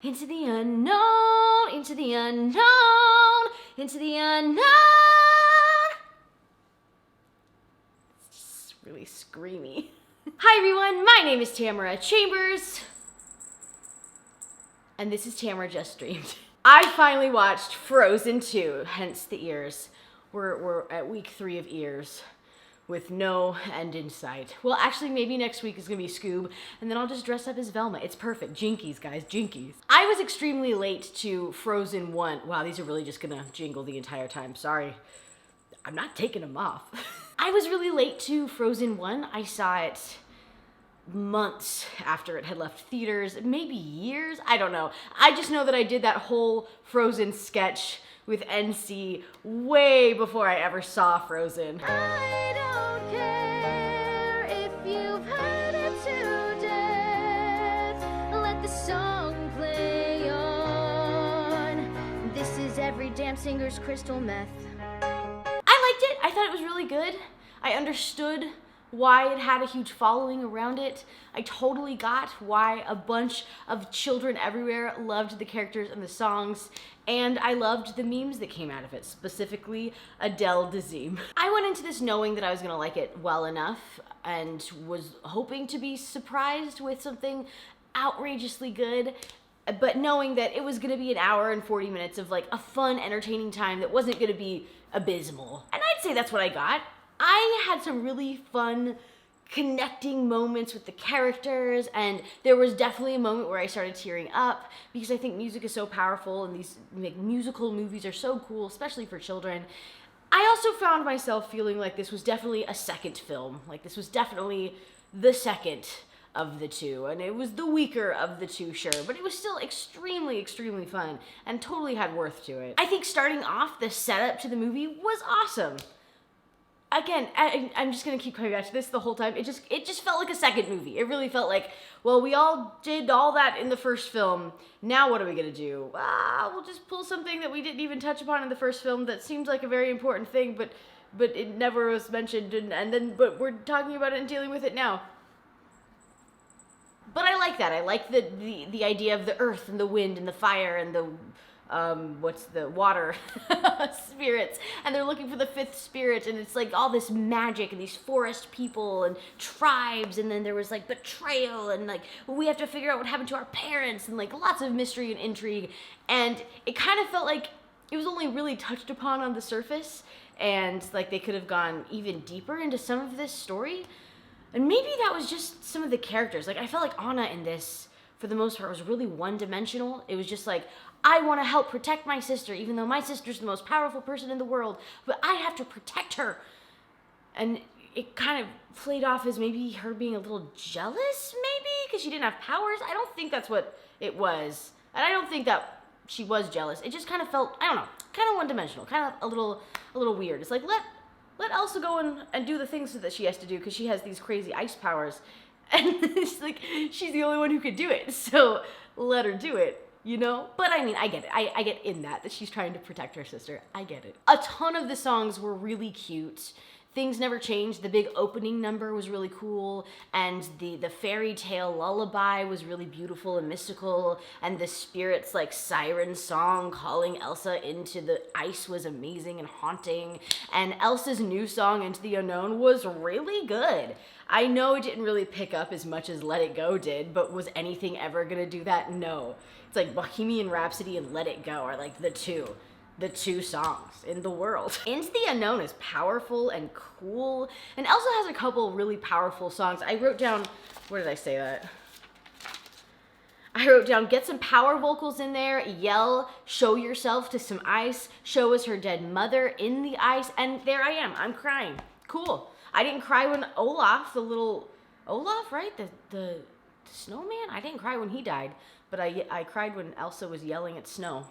Into the unknown, into the unknown, into the unknown. It's just really screamy. Hi everyone, my name is Tamara Chambers. And this is Tamara Just Streamed. I finally watched Frozen 2, hence the ears. We're at week 3 of ears, with no end in sight. Well, actually, maybe next week is gonna be Scoob, and then I'll just dress up as Velma. It's perfect. Jinkies, guys, jinkies. I was extremely late to Frozen 1. Wow, these are really just gonna jingle the entire time. Sorry. I'm not taking them off. I was really late to Frozen 1. I saw it months after it had left theaters, maybe years, I don't know. I just know that I did that whole Frozen sketch with NC way before I ever saw Frozen. I don't care if you've heard it to death. Let the song play on. This is every damn singer's crystal meth. I liked it. I thought it was really good. I understood why it had a huge following around it. I totally got why a bunch of children everywhere loved the characters and the songs, and I loved the memes that came out of it, specifically Adele Dazeem. I went into this knowing that I was gonna like it well enough and was hoping to be surprised with something outrageously good, but knowing that it was gonna be an hour and 40 minutes of like a fun, entertaining time that wasn't gonna be abysmal. And I'd say that's what I got. I had some really fun connecting moments with the characters, and there was definitely a moment where I started tearing up because I think music is so powerful and these musical movies are so cool, especially for children. I also found myself feeling like this was definitely a second film. Like this was definitely the second of the two, and it was the weaker of the two, sure, but it was still extremely, extremely fun and totally had worth to it. I think starting off, the setup to the movie was awesome. Again, I'm just gonna keep coming back to this the whole time. It just felt like a second movie. It really felt like, well, we all did all that in the first film. Now what are we gonna do? We'll just pull something that we didn't even touch upon in the first film that seems like a very important thing, but it never was mentioned, but we're talking about it and dealing with it now. But I like that. I like the idea of the earth and the wind and the fire and the water spirits, and they're looking for the 5th spirit, and it's like all this magic and these forest people and tribes, and then there was like betrayal, and like we have to figure out what happened to our parents, and like lots of mystery and intrigue, and it kind of felt like it was only really touched upon on the surface, and like they could have gone even deeper into some of this story, and maybe that was just some of the characters. Like I felt like Anna in this, for the most part, was really one-dimensional. It was just like, I want to help protect my sister, even though my sister's the most powerful person in the world, but I have to protect her. And it kind of played off as maybe her being a little jealous, maybe, because she didn't have powers. I don't think that's what it was. And I don't think that she was jealous. It just kind of felt, I don't know, kind of one-dimensional, kind of a little weird. It's like, let Elsa go and do the things that she has to do, because she has these crazy ice powers. And it's like, she's the only one who could do it, so let her do it, you know? But I mean, I get it. I get in that she's trying to protect her sister. I get it. A ton of the songs were really cute. Things Never Change, the big opening number was really cool, and the fairy tale lullaby was really beautiful and mystical, and the spirits like siren song calling Elsa into the ice was amazing and haunting, and Elsa's new song, Into the Unknown, was really good. I know it didn't really pick up as much as Let It Go did, but was anything ever gonna do that? No. It's like Bohemian Rhapsody and Let It Go are like the two songs in the world. Into the Unknown is powerful and cool, and Elsa has a couple really powerful songs. I wrote down, where did I say that? I wrote down, get some power vocals in there, yell, show yourself to some ice, show us her dead mother in the ice, and there I am, I'm crying. Cool. I didn't cry when Olaf, the little, Olaf, right? The snowman? I didn't cry when he died, but I cried when Elsa was yelling at snow.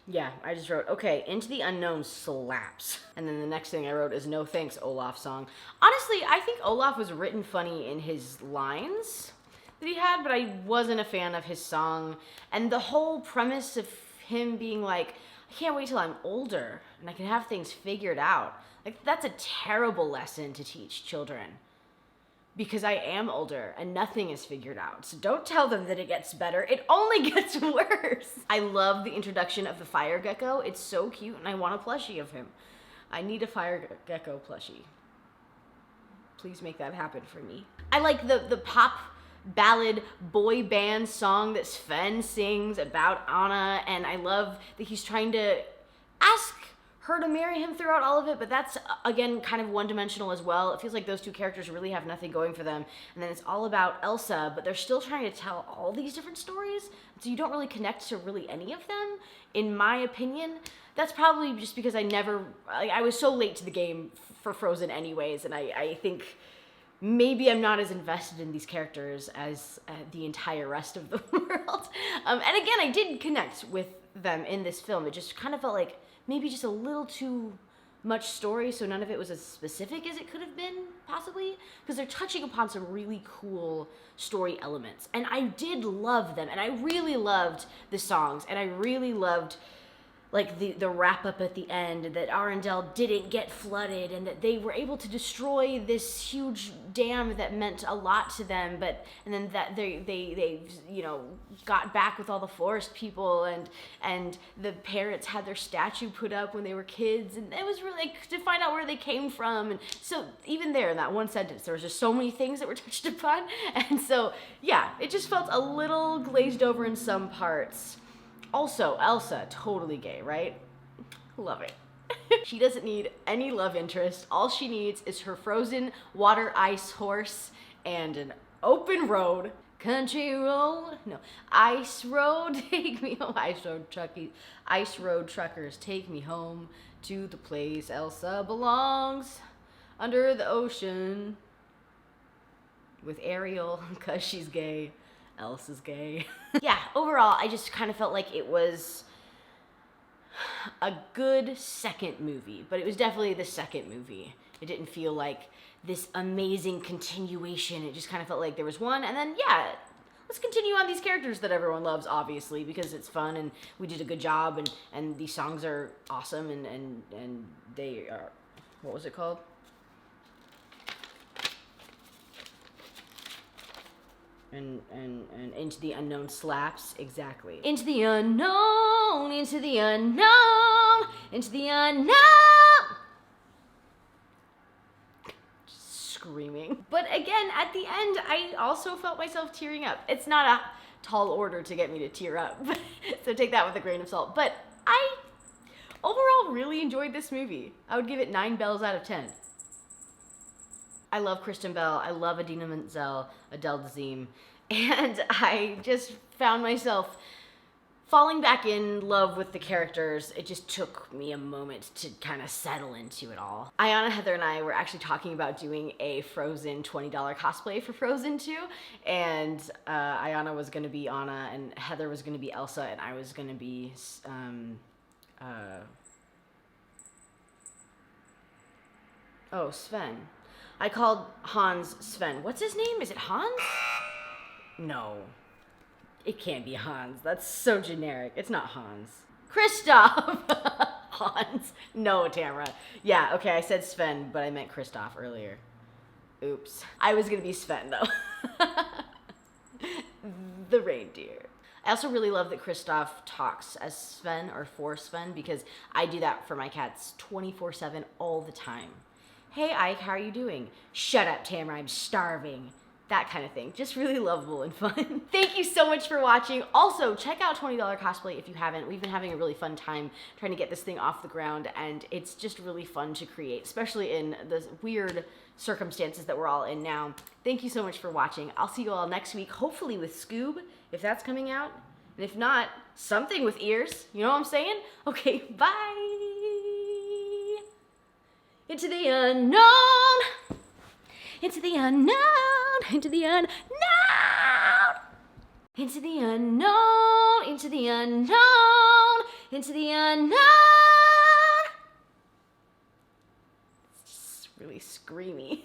Yeah, I just wrote, okay, Into the Unknown slaps. And then the next thing I wrote is No Thanks, Olaf song. Honestly, I think Olaf was written funny in his lines that he had, but I wasn't a fan of his song. And the whole premise of him being like, I can't wait till I'm older and I can have things figured out. Like, that's a terrible lesson to teach children. because I am older and nothing is figured out. So don't tell them that it gets better. It only gets worse. I love the introduction of the fire gecko. It's so cute and I want a plushie of him. I need a fire gecko plushie. Please make that happen for me. I like the pop ballad boy band song that Sven sings about Anna, and I love that he's trying to ask her to marry him throughout all of it, but that's, again, kind of one-dimensional as well. It feels like those two characters really have nothing going for them, and then it's all about Elsa, but they're still trying to tell all these different stories, so you don't really connect to really any of them, in my opinion. That's probably just because I was so late to the game for Frozen anyways, and I think maybe I'm not as invested in these characters as the entire rest of the world. And again, I did connect with them in this film. It just kind of felt like maybe just a little too much story, so none of it was as specific as it could have been, possibly, because they're touching upon some really cool story elements. And I did love them, and I really loved the songs, and I really loved like the wrap up at the end, that Arendelle didn't get flooded and that they were able to destroy this huge dam that meant a lot to them, and then that they you know, got back with all the forest people, and the parents had their statue put up when they were kids, and it was really like, to find out where they came from. And so even there in that one sentence, there was just so many things that were touched upon, and so yeah, it just felt a little glazed over in some parts. Also, Elsa, totally gay, right? Love it. She doesn't need any love interest. All she needs is her frozen water ice horse and an open road. Country road, no, ice road, take me home. Ice road truckers, take me home to the place Elsa belongs, under the ocean, with Ariel, 'cause she's gay. Elsa's gay. Yeah, overall, I just kind of felt like it was a good second movie, but it was definitely the second movie. It didn't feel like this amazing continuation. It just kind of felt like there was one, and then, yeah, let's continue on these characters that everyone loves, obviously, because it's fun, and we did a good job, and these songs are awesome, and they are, what was it called? And Into the Unknown slaps, exactly. Into the unknown, into the unknown, into the unknown. Just screaming. But again, at the end, I also felt myself tearing up. It's not a tall order to get me to tear up, so take that with a grain of salt. But I overall really enjoyed this movie. I would give it 9 bells out of 10. I love Kristen Bell, I love Idina Menzel, Adele Dazeem, and I just found myself falling back in love with the characters. It just took me a moment to kind of settle into it all. Ayana, Heather, and I were actually talking about doing a Frozen $20 cosplay for Frozen 2, and Ayana was going to be Anna, and Heather was going to be Elsa, and I was going to be Sven. I called Hans Sven. What's his name? Is it Hans? No. It can't be Hans. That's so generic. It's not Hans. Christophe! Hans. No, Tamara. Yeah, okay, I said Sven, but I meant Christophe earlier. Oops. I was gonna be Sven, though. The reindeer. I also really love that Christophe talks as Sven or for Sven, because I do that for my cats 24/7 all the time. Hey Ike, how are you doing? Shut up, Tamara, I'm starving. That kind of thing. Just really lovable and fun. Thank you so much for watching. Also, check out $20 Cosplay if you haven't. We've been having a really fun time trying to get this thing off the ground, and it's just really fun to create, especially in the weird circumstances that we're all in now. Thank you so much for watching. I'll see you all next week, hopefully with Scoob, if that's coming out. And if not, something with ears. You know what I'm saying? Okay, bye! Into the unknown, into the unknown, into the unknown, into the unknown, into the unknown, into the unknown. It's just really screamy.